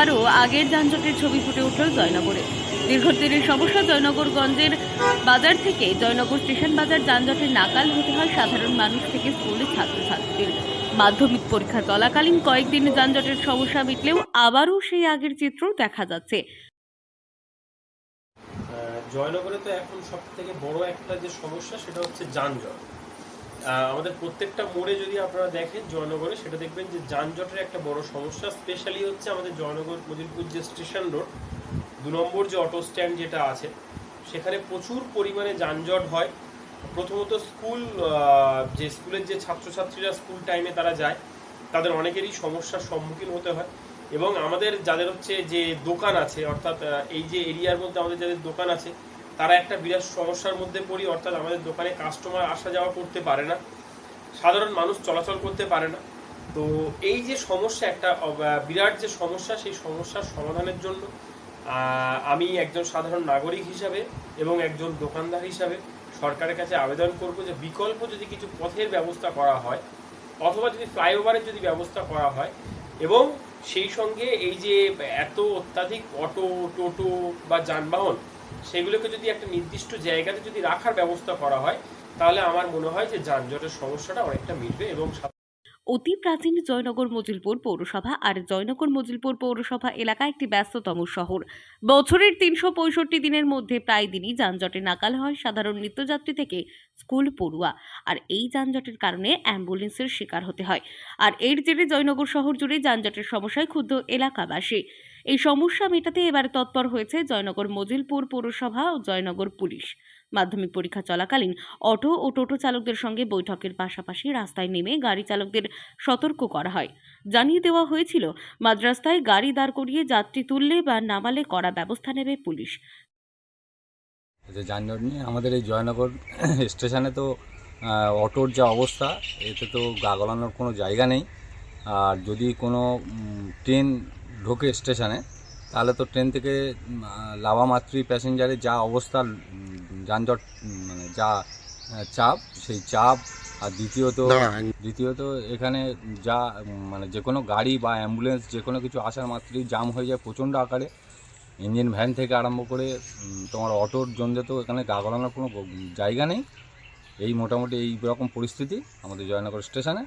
আরও আগের যানজটের ছবি ফুটে উঠল জয়নগরে। দীর্ঘদিনের সমস্যা জয়নগরগঞ্জের বাজার থেকে জয়নগর স্টেশন বাজার যানজটের নাকাল হতে হয় সাধারণ মানুষ থেকে স্কুলের ছাত্রছাত্রীদের। মাধ্যমিক পরীক্ষা চলাকালীন কয়েকদিন যানজটের সমস্যা মিটলেও আবারও সেই আগের চিত্র দেখা যাচ্ছে। জয়নগরে তো এখন সব থেকে বড় একটা যে সমস্যা সেটা হচ্ছে যানজট। আমাদের প্রত্যেকটা মোড়ে যদি আপনারা দেখেন জয়নগরে, সেটা দেখবেন যে যানজটের একটা বড় সমস্যা। স্পেশালি হচ্ছে আমাদের জয়নগর মজিলপুর যে স্টেশন রোড 2 নম্বর যে অটো স্ট্যান্ড যেটা আছে, সেখানে প্রচুর পরিমাণে যানজট হয়। প্রথমত যে স্কুলের যে ছাত্রছাত্রীরা স্কুল টাইমে তারা যায়, তাদের অনেকেরই সমস্যার সম্মুখীন হতে হয়। এবং আমাদের যাদের হচ্ছে যে দোকান আছে, অর্থাৎ এই যে এরিয়ার মধ্যে আমাদের যাদের দোকান আছে, তারা একটা বিরাট সমস্যার মধ্যে পড়ি। অর্থাৎ আমাদের দোকানে কাস্টমার আসা যাওয়া করতে পারে না, সাধারণ মানুষ চলাচল করতে পারে না। তো এই যে সমস্যা, একটা বিরাট যে সমস্যা, সেই সমস্যার সমাধানের জন্য আমি একজন সাধারণ নাগরিক হিসাবে এবং একজন দোকানদার হিসাবে সরকারের কাছে আবেদন করব যে বিকল্প যদি কিছু পথের ব্যবস্থা করা হয়, অথবা যদি ফ্লাইওভারের যদি ব্যবস্থা করা হয়, এবং সেই সঙ্গে এই যে এত অত্যাধিক অটো, টোটো বা যানবাহন, সেগুলোকে যদি একটা নির্দিষ্ট জায়গাতে যদি রাখার ব্যবস্থা করা হয়, তাহলে আমার মনে হয় যে যানজটের সমস্যাটা অনেকটা মিটবে। এবং অতি প্রাচীন জয়নগর মজিলপুর পৌরসভা আর জয়নগর মজিলপুর পৌরসভা এলাকা একটি ব্যস্ততম শহর। বছরের 365 দিনের মধ্যে প্রায় দিনই যানজটে নাকাল হয় সাধারণ নিত্যযাত্রী থেকে স্কুল পড়ুয়া। আর এই যানজটের কারণে অ্যাম্বুলেন্সের শিকার হতে হয়। আর এর জেরে জয়নগর শহর জুড়ে যানজটের সমস্যায় ক্ষুব্ধ এলাকাবাসী। এই সমস্যা মেটাতে এবার তৎপর হয়েছে জয়নগর মজিলপুর পৌরসভা ও জয়নগর পুলিশ। মাধ্যমিক পরীক্ষা চলাকালীন অটো ও টোটো চালকদের সঙ্গে বৈঠকের পাশাপাশি রাস্তায় নেমে গাড়ি চালকদের সতর্ক করা হয়। জানিয়ে দেওয়া হয়েছিল, মাঝরাস্তায় গাড়ি দাঁড় করিয়ে যাত্রী তুললে বা নামালে কড়া ব্যবস্থা নেবে পুলিশ। যে যানজট নিয়ে আমাদের এই জয়নগর স্টেশনে তো অটোর যা অবস্থা, এতে তো গা গলানোর কোনো জায়গা নেই। আর যদি কোনো ট্রেন ঢোকে স্টেশনে, তাহলে তো ট্রেন থেকে লাভা মাত্রী প্যাসেঞ্জারের যা অবস্থা, যানজট মানে যা চাপ, সেই চাপ। আর দ্বিতীয়ত এখানে যা মানে যে কোনো গাড়ি বা অ্যাম্বুলেন্স যে কোনো কিছু আসার মাত্রই জাম হয়ে যায় প্রচণ্ড আকারে। ইঞ্জিন ভ্যান থেকে আরম্ভ করে তোমার অটোর জন্য তো এখানে গা গলানোর কোনো জায়গা নেই। এই মোটামুটি এই রকম পরিস্থিতি আমাদের জয়নগর স্টেশনে।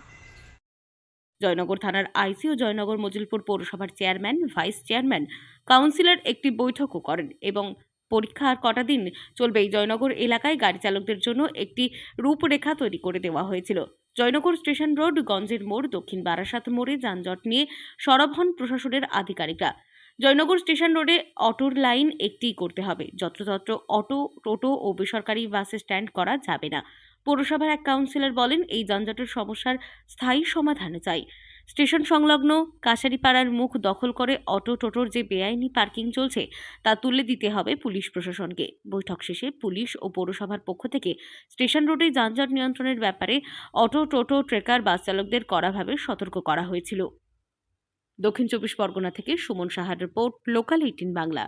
জয়নগর থানার আইসি ও জয়নগর মজিলপুর পৌরসভার চেয়ারম্যান, ভাইস চেয়ারম্যান, কাউন্সিলর একটি বৈঠকও করেন এবং পরীক্ষা আর কটা দিন চলবে এই জয়নগর এলাকায় গাড়ি চালকদের জন্য একটি রূপরেখা তৈরি করে দেওয়া হয়েছিল। জয়নগর স্টেশন রোড, গঞ্জের মোড়, দক্ষিণ বারাসাত মোড়ে যানজট নিয়ে সরব হন প্রশাসনের আধিকারিকরা। জয়নগর স্টেশন রোডে অটোর লাইন একটিই করতে হবে। যত্রতত্র অটো, টোটো ও বেসরকারি বাসে স্ট্যান্ড করা যাবে না। পৌরসভার এক কাউন্সিলর বলেন, এই যানজটের সমস্যার স্থায়ী সমাধান চাই। স্টেশন সংলগ্ন কাশারিপাড়ার মুখ দখল করে অটো, টোটোর যে বেআইনি পার্কিং চলছে তা তুলে দিতে হবে পুলিশ প্রশাসনকে। বৈঠক শেষে পুলিশ ও পৌরসভার পক্ষ থেকে স্টেশন রোডে যানজট নিয়ন্ত্রণের ব্যাপারে অটো, টোটো, ট্রেকার, বাস চালকদের কড়াভাবে সতর্ক করা হয়েছিল। দক্ষিণ 24 পরগনা থেকে সুমন সাহার রিপোর্ট, লোকাল 18 বাংলা।